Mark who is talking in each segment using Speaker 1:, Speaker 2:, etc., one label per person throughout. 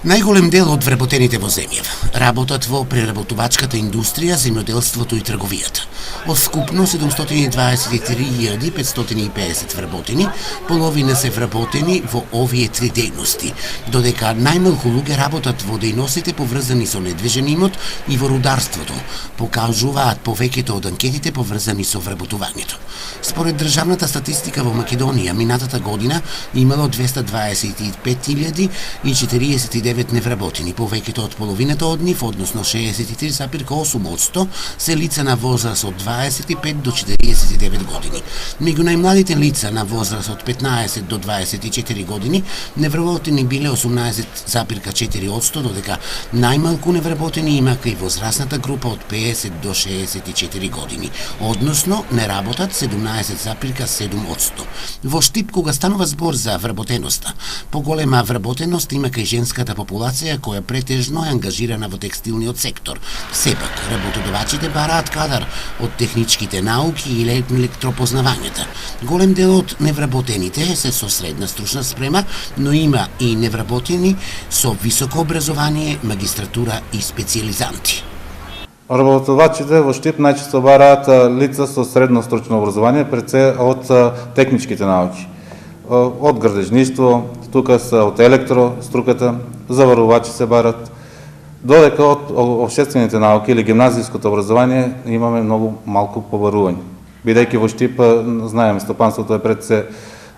Speaker 1: Најголем дел од вработените во земјава работат во преработувачката индустрија, земјоделството и трговијата. Од скупно 723.550 вработени, половина се вработени во овие три дејности, додека најмалку луѓе работат во дејностите поврзани со недвижен имот и во рударството, покажуваат повеќето од анкетите поврзани со вработувањето. Според државната статистика во Македонија, минатата година имало 225.049 невработени, повеќето од половината од нив, односно 63,8%, се лица на возраст од 25 до 49 години. Меѓу најмладите лица на возраст од 15 до 24 години, невработени биле 18,4%, додека најмалку невработени има кај возрастната група од 50 до 64 години, односно не работат 17,7%. Во Штип, кога станува збор за вработеноста, поголема вработеност има кај женската популација која претежно е ангажирана во текстилниот сектор. Сепак, работодавачите бараат кадар од техничките науки или електропознавањата. Голем дел од невработените се со средна стручна спрема, но има и невработени со високо образование, магистратура и специјализанти.
Speaker 2: Работодавачите во Штип најчесто бараат лица со средно стручно образование, пред се од техничките науки. Од градежништво, тука се од електроструката, заварувачи се барат, додека од општествените науки или гимназиското образование имаме многу малку побарување. Бидејќи во Штип, знаеме, стопанството е пред се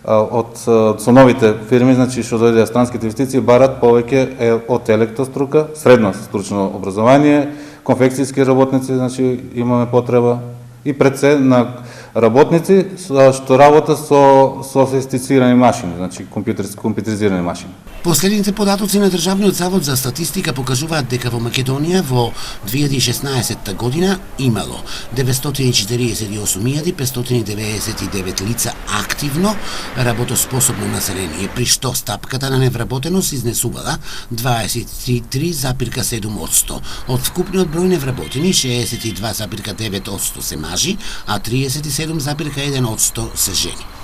Speaker 2: со новите фирми, значи што дојде странските инвестиции, барат повеќе од електрострука, средно стручно образование, конфекцијски работници, значи имаме потреба и пред се на работници што работа со софистицирани машини, значи компјутеризирани машини.
Speaker 1: Последните податоци на Државниот завод за статистика покажуваат дека во Македонија во 2016 година имало 948.599 лица активно работоспособно население, при што стапката на невработеност изнесувала 23,7%. Од вкупниот број невработени 62,9% се мажи, а 37,1% се жени.